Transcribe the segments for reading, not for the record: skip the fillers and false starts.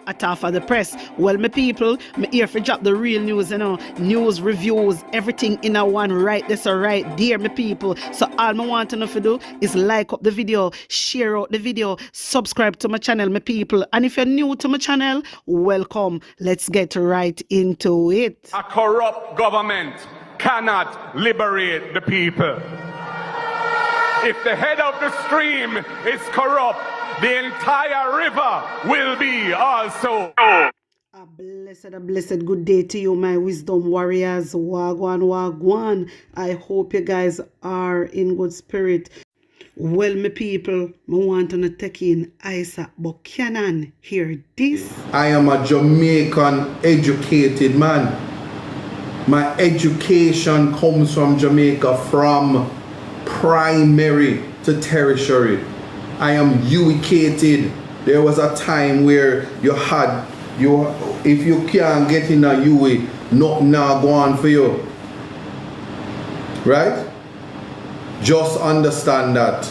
At half of the press. Well, my people, me here for drop the real news, news, reviews, everything in a one right this or right there, my people. So all I want to know to do is like up the video, share out the video, subscribe to my channel, my people. And if you're new to my channel, welcome. Let's get right into it. A corrupt government cannot liberate the people. If the head of the stream is corrupt, the entire river will be also. A blessed good day to you, my wisdom warriors. Wagwan, wagwan. I hope you guys are in good spirit. Well, my people, I want to take in Isat, but Canon hear this. I am a Jamaican educated man. My education comes from Jamaica, from primary to tertiary. I am educated. There was a time where if you can't get in a UE, nothing now go on for you. Right? Just understand that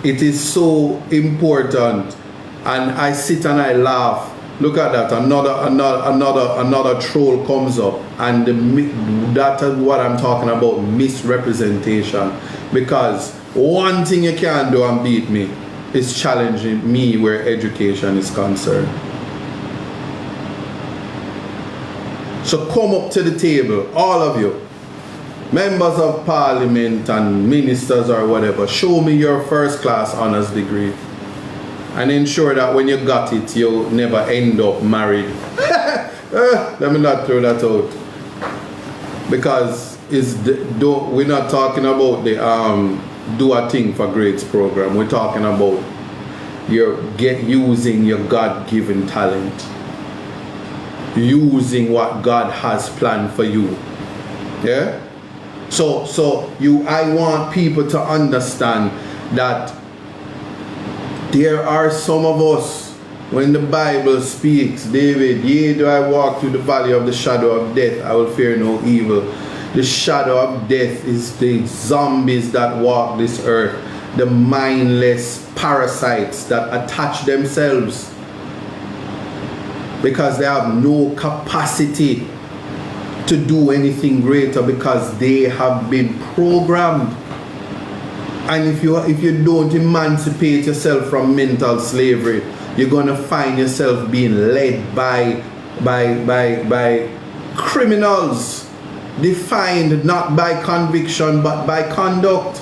it is so important. And I sit and I laugh. Look at that. Another troll comes up, and that is what I'm talking about, misrepresentation. Because one thing you can't do and beat me is challenging me where education is concerned. So come up to the table, all of you, members of parliament and ministers or whatever, show me your first class honors degree and ensure that when you got it, you never end up married. Let me not throw that out. Because we're not talking about the do a thing for grades program. We're talking about using your God-given talent, using what God has planned for you. Yeah. So I want people to understand that there are some of us, when the Bible speaks, David, yea, do I walk through the valley of the shadow of death, I will fear no evil. The shadow of death is the zombies that walk this earth, the mindless parasites that attach themselves because they have no capacity to do anything greater because they have been programmed. And if you don't emancipate yourself from mental slavery, you're gonna find yourself being led by criminals, defined not by conviction but by conduct.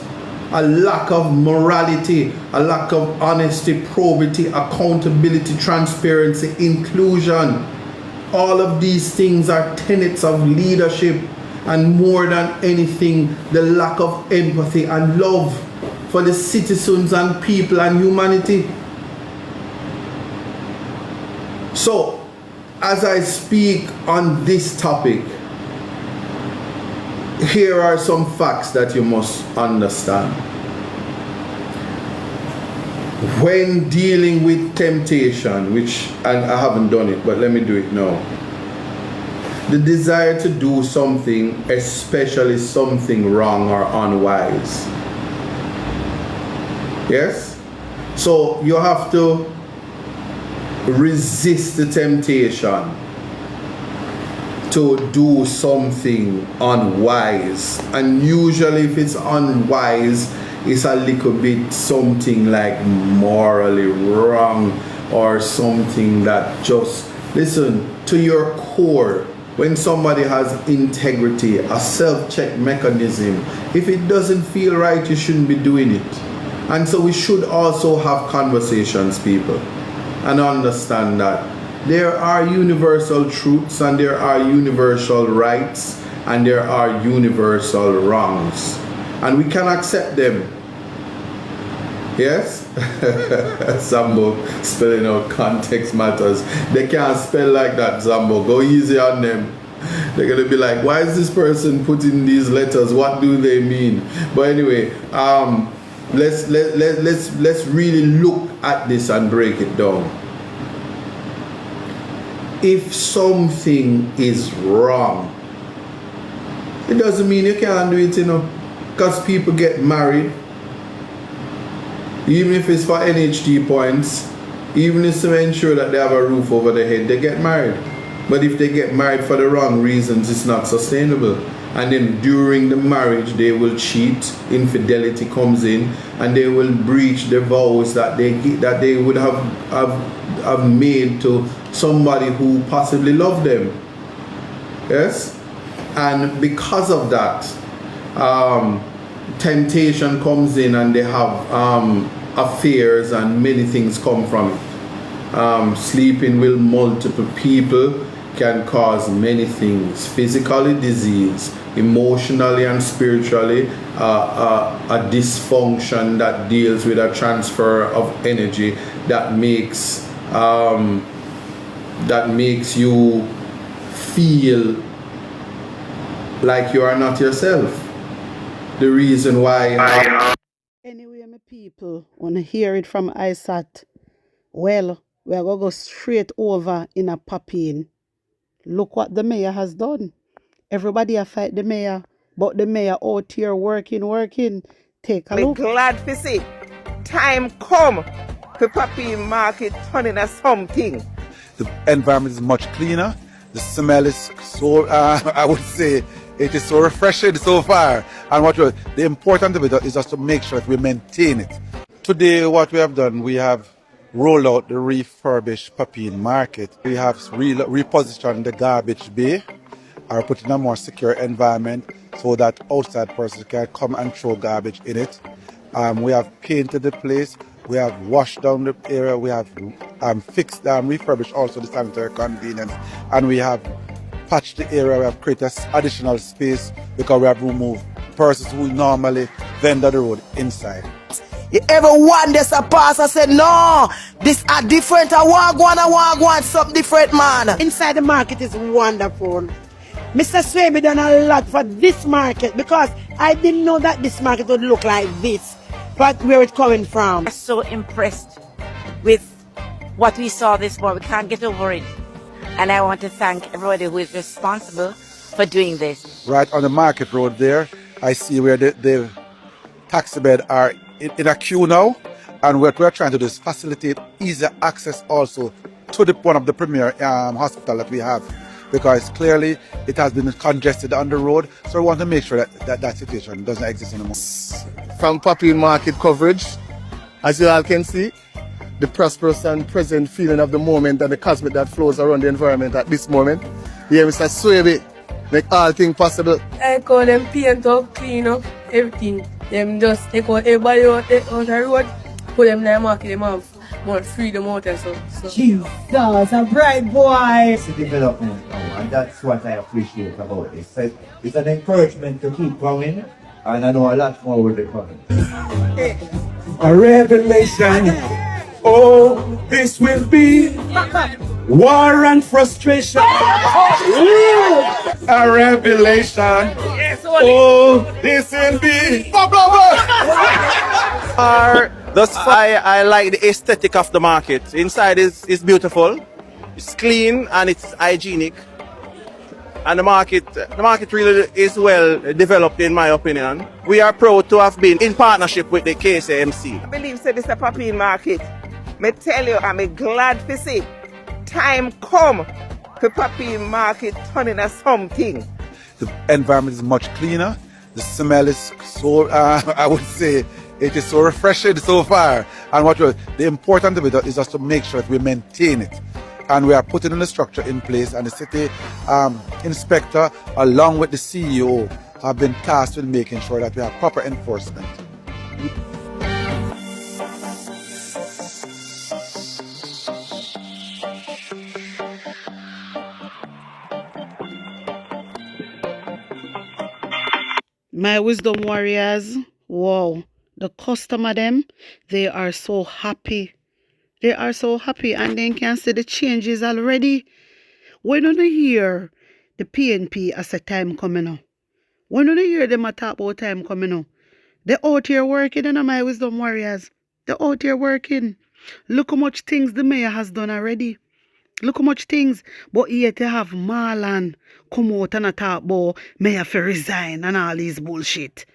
A lack of morality, a lack of honesty, probity, accountability, transparency, inclusion. All of these things are tenets of leadership, and more than anything, the lack of empathy and love for the citizens and people and humanity. So, as I speak on this topic, here are some facts that you must understand. When dealing with temptation, and I haven't done it, but let me do it now. The desire to do something, especially something wrong or unwise. Yes? So you have to resist the temptation to do something unwise. And usually if it's unwise, it's a little bit something like morally wrong or something that just, listen, to your core, when somebody has integrity, a self-check mechanism, if it doesn't feel right, you shouldn't be doing it. And so we should also have conversations, people, and understand that there are universal truths and there are universal rights and there are universal wrongs, and we can accept them. Yes? Zambo spelling out context matters. They can't spell like that, Zambo. Go easy on them. They're gonna be like, why is this person putting these letters? What do they mean? But anyway, let's really look at this and break it down. If something is wrong, it doesn't mean you can't do it, because people get married, even if it's for NHT points, Even if to ensure that they have a roof over their head, they get married. But if they get married for the wrong reasons, it's not sustainable. And then during the marriage, they will cheat, infidelity comes in, and they will breach the vows that they would have made to somebody who possibly loved them. Yes? And because of that, temptation comes in, and they have affairs, and many things come from it. Sleeping with multiple people can cause many things: physically disease, emotionally and spiritually a dysfunction that deals with a transfer of energy that makes you feel like you are not yourself. The reason why Anyway, my people, want to hear it from Isat. Well, we're going to go straight over in a Papine. Look what the mayor has done. Everybody a fight the mayor, but the mayor out here working. Take a look. I'm glad to see time come for Papine market turning as something. The environment is much cleaner. The smell is so, I would say, it is so refreshing so far. And the important of it is just to make sure that we maintain it. Today, what we have done, we have rolled out the refurbished Papine market. We have repositioned the garbage bay, or put in a more secure environment so that outside persons can come and throw garbage in it. We have painted the place. We have washed down the area. We have refurbished also the sanitary convenience, and we have patched the area. We have created additional space because we have removed persons who normally vendor the road inside. You ever want this a pass? I said, no, this are different. I want something different, man. Inside the market is wonderful. Mr. Swaby done a lot for this market because I didn't know that this market would look like this, but where it's coming from. I'm so impressed with what we saw this morning. We can't get over it. And I want to thank everybody who is responsible for doing this. Right on the market road there, I see where the taxi bed are in a queue now. And what we're trying to do is facilitate easy access also to one of the premier hospital that we have. Because clearly it has been congested on the road. So we want to make sure that situation doesn't exist anymore. From Papine market coverage, as you all can see, the prosperous and present feeling of the moment and the cosmic that flows around the environment at this moment. Here, Mr. Swaby, make all things possible. I call them paint up, clean up, everything. Them just take out everybody out the road, put them in the market, them have more freedom out there. So. Jesus, a bright boy. It's a development now, and that's what I appreciate about it. It's an encouragement to keep going, and I know a lot more will be coming. A revelation. Oh, this will be war and frustration. A revelation. Oh, this will be. I like the aesthetic of the market. Inside is beautiful, it's clean and it's hygienic. And the market really is well developed in my opinion. We are proud to have been in partnership with the KCMC. I believe this is a Papine market. Me tell you, I'm glad to see time come for Papine market turning as something. The environment is much cleaner. The smell is so, I would say, it is so refreshing so far. And the important of it is just to make sure that we maintain it. And we are putting the structure in place, and the city inspector along with the CEO have been tasked with making sure that we have proper enforcement. My wisdom warriors, wow, the customer them, they are so happy. They are so happy, and they can see the changes already. When do they hear the PNP as a time coming up? When do they hear them talk about time coming up? They're out here working, and my wisdom warriors. They're out here working. Look how much things the mayor has done already. Look how much things. But yet they have Marlon come out and talk about mayor for resign and all these bullshit.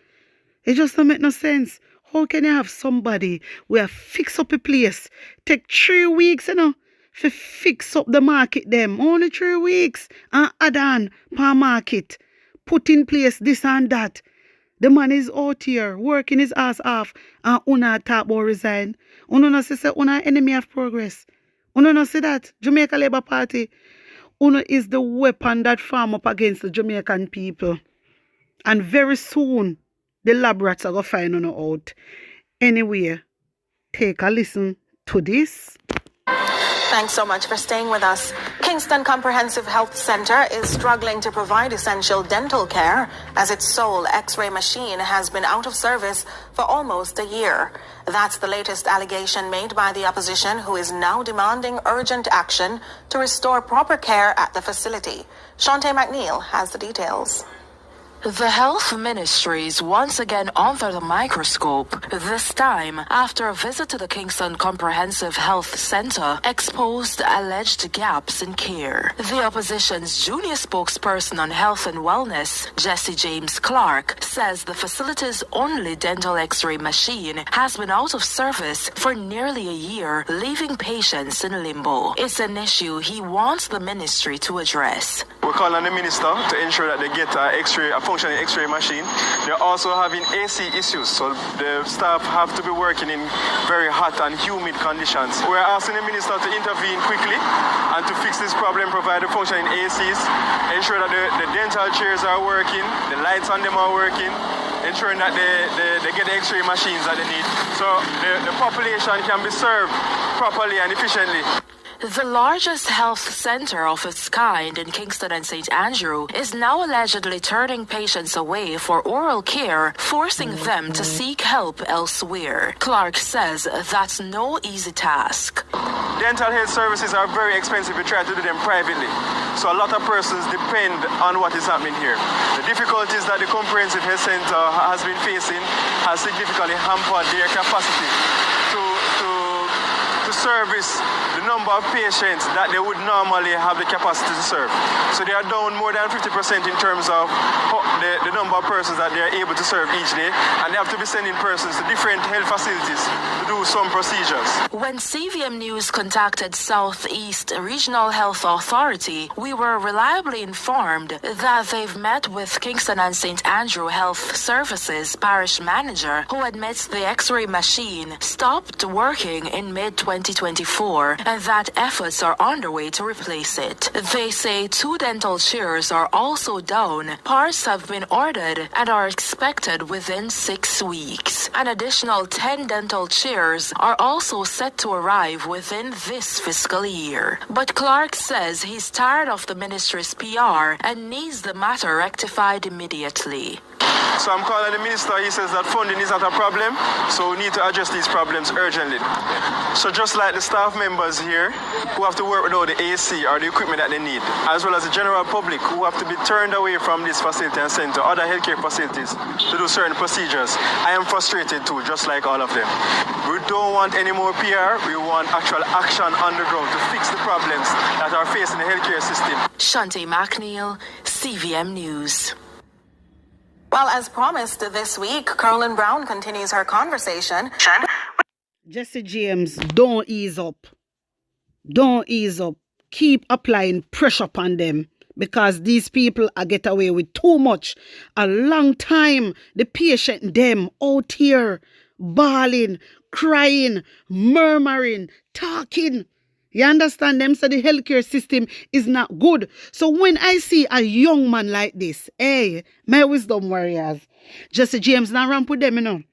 It just don't make no sense. How can you have somebody where fix up a place, take 3 weeks, to fix up the market them, only 3 weeks, and add on per market, put in place this and that. The man is out here working his ass off, and una talk about resign. Una no say una enemy of progress. Una no see that Jamaica Labour Party, una is the weapon that farm up against the Jamaican people. And very soon, the lab rats are going to find una out. Anyway, take a listen to this. Thanks so much for staying with us. Kingston Comprehensive Health Centre is struggling to provide essential dental care as its sole X-ray machine has been out of service for almost a year. That's the latest allegation made by the opposition, who is now demanding urgent action to restore proper care at the facility. Shante McNeil has the details. The health ministry is once again under the microscope, this time after a visit to the Kingston Comprehensive Health Centre exposed alleged gaps in care. The opposition's junior spokesperson on health and wellness, Jesse James Clark, says the facility's only dental x-ray machine has been out of service for nearly a year, leaving patients in limbo. It's an issue he wants the ministry to address. We're calling on the minister to ensure that they get a functioning x-ray machine. They're also having AC issues, so the staff have to be working in very hot and humid conditions. We're asking the minister to intervene quickly and to fix this problem, provide a functioning ACs, ensure that the dental chairs are working, the lights on them are working, ensuring that they get the x-ray machines that they need, so the population can be served properly and efficiently. The largest health centre of its kind in Kingston and St. Andrew is now allegedly turning patients away for oral care, forcing them to seek help elsewhere. Clark says that's no easy task. Dental health services are very expensive. We try to do them privately. So a lot of persons depend on what is happening here. The difficulties that the Comprehensive Health Centre has been facing has significantly hampered their capacity to service the number of patients that they would normally have the capacity to serve. So they are down more than 50% in terms of the number of persons that they are able to serve each day, and they have to be sending persons to different health facilities to do some procedures. When CVM News contacted Southeast Regional Health Authority, we were reliably informed that they've met with Kingston and St. Andrew Health Services parish manager, who admits the x-ray machine stopped working in mid-2024 and that efforts are underway to replace it. They say 2 dental chairs are also down. Parts have been ordered and are expected within 6 weeks. An additional 10 dental chairs are also set to arrive within this fiscal year. But Clark says he's tired of the ministry's PR and needs the matter rectified immediately. So I'm calling the minister. He says that funding is not a problem, so we need to address these problems urgently. So just like the staff members here who have to work without the AC or the equipment that they need, as well as the general public who have to be turned away from this facility and sent to other healthcare facilities to do certain procedures, I am frustrated too, just like all of them. We don't want any more PR. We want actual action on the ground to fix the problems that are facing the healthcare system. Shante McNeil, CVM News. Well, as promised this week, Carolyn Brown continues her conversation. Jesse James, don't ease up. Don't ease up. Keep applying pressure upon them, because these people are get away with too much. A long time, the patient them out here, bawling, crying, murmuring, talking. You understand them? So the healthcare system is not good. So when I see a young man like this, hey, my wisdom warriors, Jesse James now ramp with them,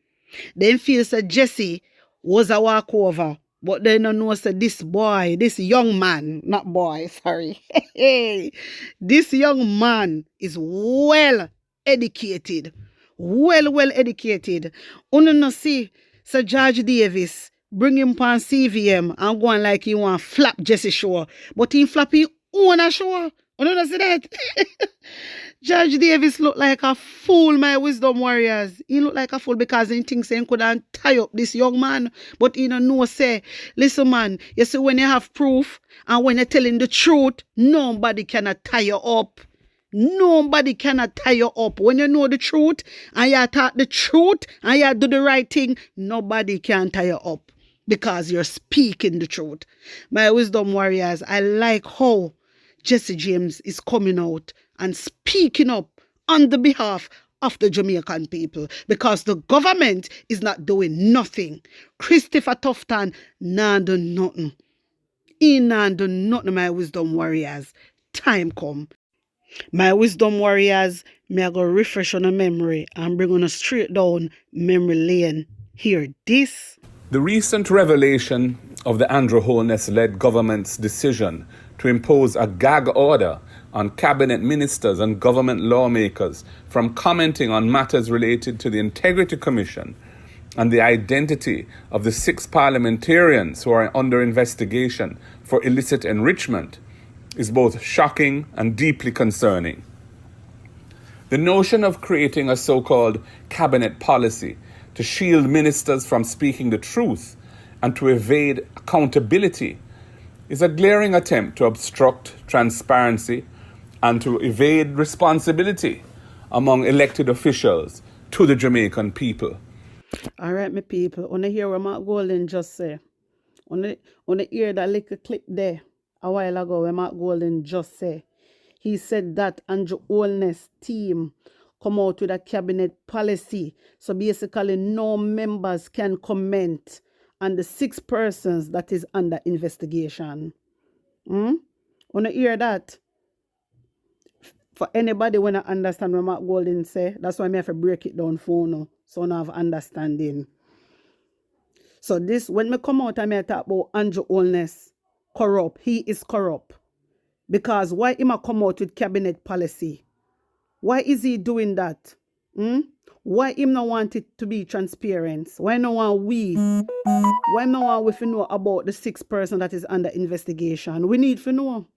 Then feel that Jesse was a walkover. But they don't know that this boy, this young man, not boy, sorry. This young man is well educated. Well educated. You know see, Sir George Davis bring him on CVM and go on like he want flap Jesse show. But he flap his own show. You don't see that? George Davis look like a fool, my wisdom warriors. He look like a fool because he thinks he couldn't tie up this young man. But he don't know, say, listen man, you see when you have proof and when you're telling the truth, nobody cannot tie you up. Nobody cannot tie you up. When you know the truth and you talk the truth and you do the right thing, nobody can tie you up because you're speaking the truth. My wisdom warriors, I like how Jesse James is coming out and speaking up on the behalf of the Jamaican people because the government is not doing nothing. Christopher Tufton nah do nothing. He nah do nothing, my wisdom warriors. Time come. My wisdom warriors, may I go refresh on a memory and bring on a straight down memory lane. Hear this. The recent revelation of the Andrew Holness-led government's decision to impose a gag order on cabinet ministers and government lawmakers from commenting on matters related to the Integrity Commission and the identity of the 6 parliamentarians who are under investigation for illicit enrichment is both shocking and deeply concerning. The notion of creating a so-called cabinet policy to shield ministers from speaking the truth and to evade accountability is a glaring attempt to obstruct transparency and to evade responsibility among elected officials to the Jamaican people. All right, my people, wanna hear what Mark Golden just say? Wanna hear that little clip there a while ago where Mark Golden just say? He said that Andrew Holness team come out with a cabinet policy. So basically no members can comment on the 6 persons that is under investigation. Wanna hear that? For anybody when I understand what Mark Golden say, that's why I have to break it down for now, so I have understanding. So this, when me come out and me talk about Andrew Holness corrupt, he is corrupt. Because why him a come out with cabinet policy? Why is he doing that? Why him not want it to be transparent? Why no want we? Why no want we to know about the 6 person that is under investigation? We need to know.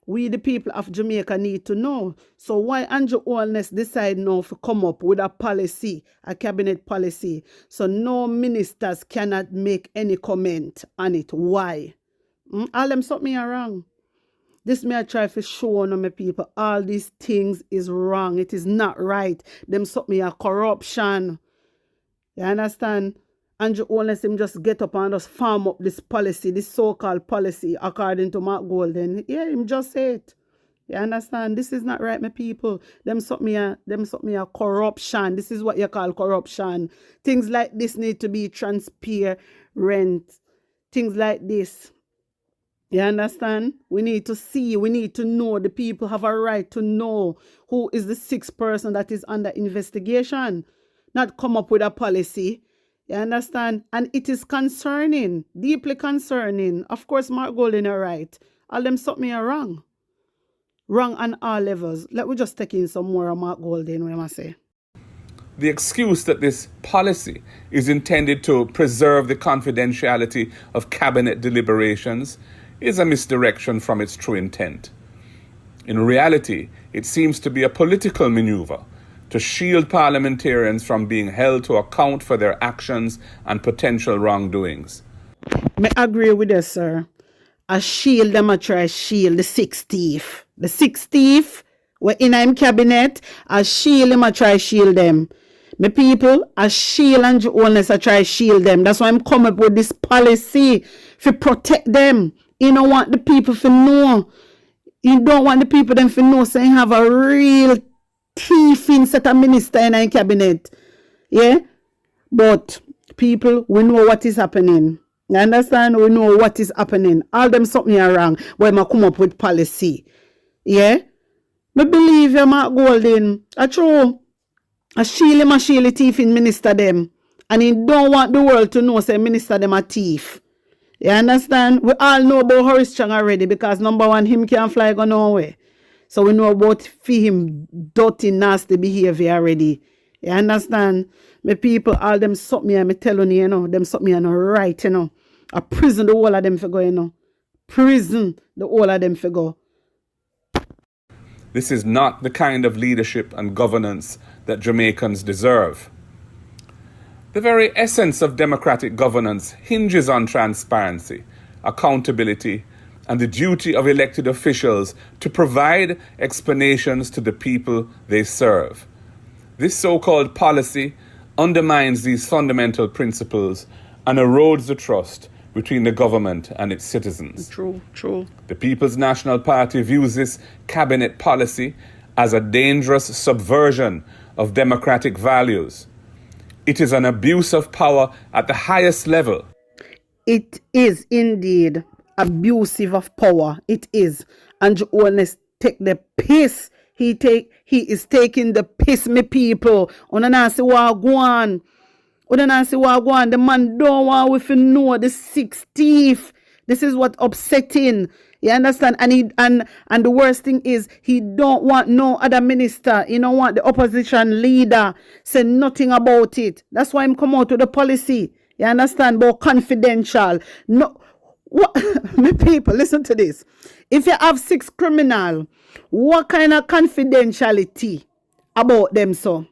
We the people of Jamaica need to know. So why Andrew Holness decide now to come up with a policy, a cabinet policy, so no ministers cannot make any comment on it? Why? All them something are wrong. This may I try to show on my people. All these things is wrong. It is not right. Them something are corruption. You understand? Andrew Holness him just get up and just farm up this policy, this so-called policy, according to Mark Golden. Yeah, him just say it. You understand? This is not right, my people. Them something are corruption. This is what you call corruption. Things like this need to be transparent. Things like this. You understand? We need to see, we need to know. The people have a right to know who is the 6th person that is under investigation. Not come up with a policy. You understand? And it is concerning, deeply concerning. Of course, Mark Golden are right. All them something are wrong. Wrong on all levels. Let me just take in some more of Mark Golden, what I must say. The excuse that this policy is intended to preserve the confidentiality of cabinet deliberations is a misdirection from its true intent. In reality, it seems to be a political maneuver to shield parliamentarians from being held to account for their actions and potential wrongdoings. I agree with this, sir. A shield them a try shield the 6th thief. The 6th thief were in him cabinet, a shield them a try shield them. My people, a shield and Holness a try shield them. That's why I'm coming up with this policy to protect them. You don't want the people to know. You don't want the people them to know so you have a real thieving set of minister in a cabinet. Yeah? But people, we know what is happening. You understand? We know what is happening. All them something are wrong. When I come up with policy. Yeah? Me believe you, Mark Golden. A true. A shield thieving minister them. And he don't want the world to know say minister them a thief. You understand? We all know about Horace Chang already because number one, him can't fly go nowhere. So we know about for him dirty, nasty behavior already. You understand? My people, all them something I'm telling you, them something are not right, A prison, the whole of them for go, Prison, the whole of them for go. This is not the kind of leadership and governance that Jamaicans deserve. The very essence of democratic governance hinges on transparency, accountability, and the duty of elected officials to provide explanations to the people they serve. This so-called policy undermines these fundamental principles and erodes the trust between the government and its citizens. True. The People's National Party views this cabinet policy as a dangerous subversion of democratic values. It is an abuse of power at the highest level. It is indeed abusive of power. It is. Andrew Holness take the piss. He is taking the piss, me people. Unanasi wagwan. The man don't want we to know the 6 thief. This is what upsetting. You understand? And the worst thing is he don't want no other minister. He don't want the opposition leader say nothing about it. That's why him come out with the policy. You understand? But confidential. No, what? My people, listen to this. If you have 6 criminal, what kind of confidentiality about them so?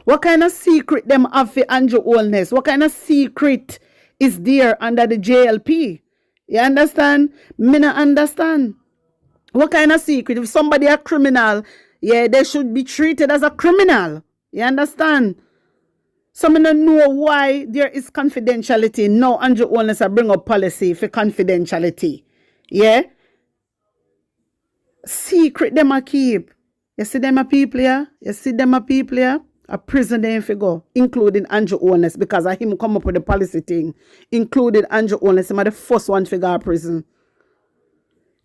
What kind of secret them have for Andrew Holness? What kind of secret is there under the JLP? You understand? Me not understand. What kind of secret? If somebody a criminal, yeah, they should be treated as a criminal. You understand? So me don't know why there is confidentiality. Now Andrew Holness bring up policy for confidentiality. Yeah? Secret them a keep. You see them a people here? You see them a people here? A prison they fi go, including Andrew Holness, because of him come up with the policy thing. Including Andrew Holness, him are the first one to go to prison.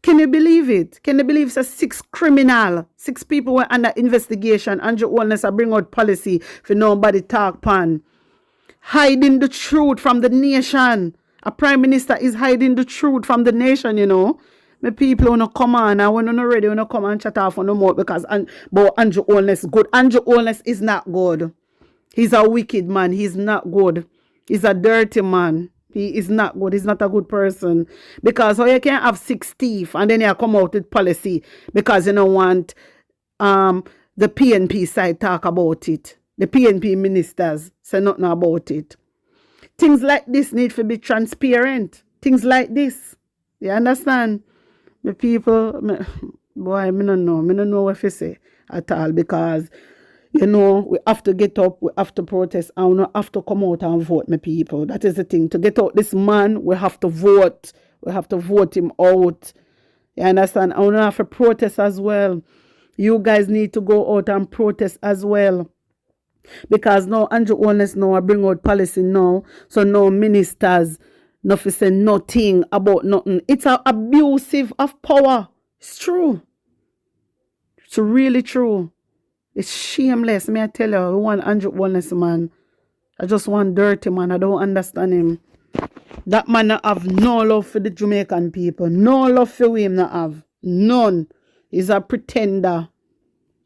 Can you believe it? Can you believe it's a 6 criminal, 6 people were under investigation. Andrew Holness bring out policy for nobody talk pan. Hiding the truth from the nation. A prime minister is hiding the truth from the nation, you know. My people wanna come on and when you're not ready, wanna come and chat off on no more because but Andrew Holness is good. Andrew Holness is not good. He's a wicked man. He's not good. He's a dirty man. He is not good. He's not a good person. Because how you can have 6 thief and then you come out with policy because you don't want the PNP side talk about it. The PNP ministers say nothing about it. Things like this need to be transparent. Things like this. You understand? The people, boy, I don't know. I don't know what to say at all because, you know, we have to get up, we have to protest, and we have to come out and vote, my people. That is the thing. To get out this man, we have to vote. We have to vote him out. You understand? And we have to protest as well. You guys need to go out and protest as well. Because now Andrew Holness now bring out policy now. So now ministers nothing say nothing about nothing. It's abusive of power. It's true. It's really true. It's shameless. May I tell you, I want Andrew Holness, man. I just want dirty man. I don't understand him. That man not have no love for the Jamaican people. No love for him not have. None. He's a pretender.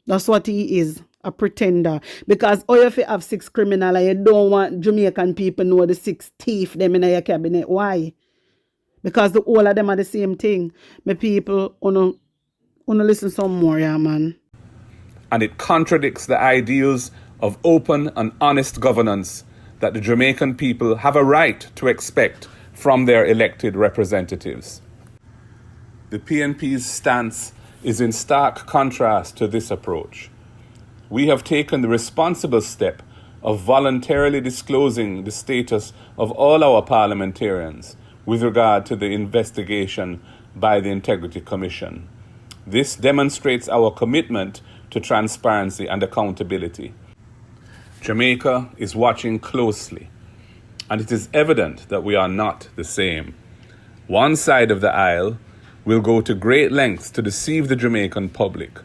That's what he is. A pretender. Because all if you have 6 criminal and you don't want Jamaican people know the 6 thief them in your cabinet. Why? Because the all of them are the same thing. My people wanna listen some more, yeah, man. And it contradicts the ideals of open and honest governance that the Jamaican people have a right to expect from their elected representatives. The PNP's stance is in stark contrast to this approach. We have taken the responsible step of voluntarily disclosing the status of all our parliamentarians with regard to the investigation by the Integrity Commission. This demonstrates our commitment to transparency and accountability. Jamaica is watching closely, and it is evident that we are not the same. One side of the aisle will go to great lengths to deceive the Jamaican public,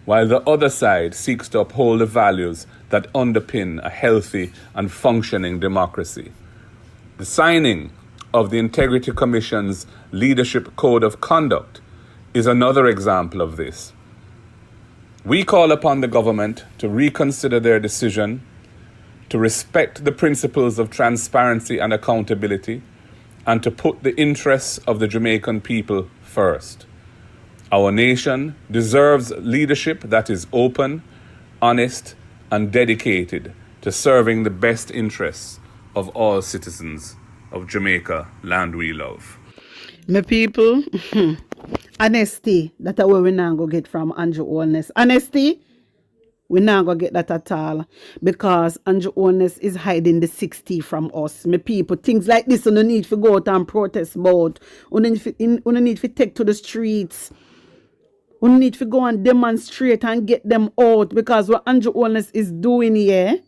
while the other side seeks to uphold the values that underpin a healthy and functioning democracy. The signing of the Integrity Commission's Leadership Code of Conduct is another example of this. We call upon the government to reconsider their decision, to respect the principles of transparency and accountability, and to put the interests of the Jamaican people first. Our nation deserves leadership that is open, honest, and dedicated to serving the best interests of all citizens of Jamaica, land we love. My people, honesty, that's what we now go get from Andrew Holness. Honesty, we not gonna get that at all because Andrew Holness is hiding the 60 from us. My people, things like this, you don't need to go out and protest about. You don't need to take to the streets. You need to go and demonstrate and get them out because what Andrew Holness is doing here,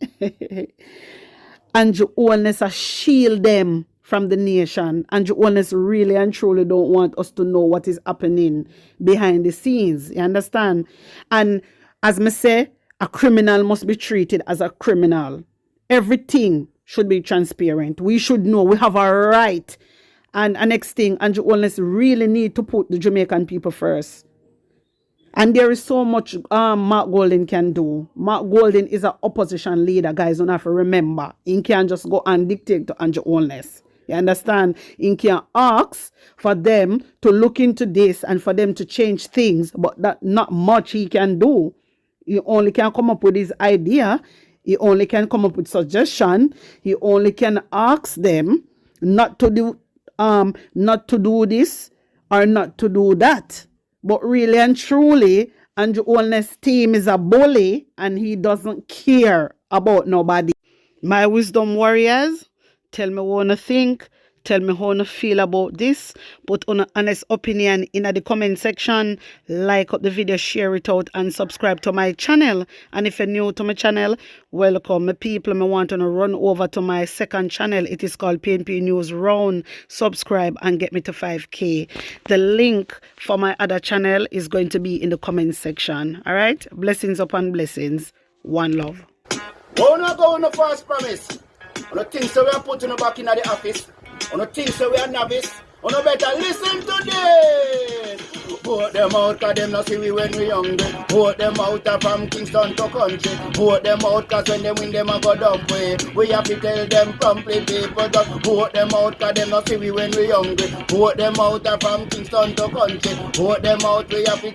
Andrew Holness shield them from the nation. Andrew Holness really and truly don't want us to know what is happening behind the scenes. You understand? And as me say, a criminal must be treated as a criminal. Everything should be transparent. We should know we have a right. And next thing, Andrew Holness really need to put the Jamaican people first. And there is so much Mark Golden can do. Mark Golden is an opposition leader, guys. You don't have to remember. He can't just go and dictate to Andrew Holness. You understand? He can ask for them to look into this and for them to change things, but that not much he can do. He only can come up with his idea. He only can come up with suggestion. He only can ask them not to do this or not to do that. But really and truly, Andrew Holness' team is a bully and he doesn't care about nobody. My wisdom warriors, tell me what you think. Tell me how you feel about this. Put on an honest opinion in the comment section. Like up the video, share it out, and subscribe to my channel. And if you're new to my channel, welcome. My people, I want to run over to my second channel. It is called PNP News Round. Subscribe and get me to 5K. The link for my other channel is going to be in the comment section. All right? Blessings upon blessings. One love. We're not going to false promise. On the things that we are putting back in the office. On the things that we are novice. On the better listen to this. Vote them out cause them not see we when we hungry. Vote them out from Kingston to country. Vote them out cause when they win them a go dump way. We have to tell them promptly people just vote them out cause them not see we when we hungry. Vote them out from Kingston to country. Vote them out we have to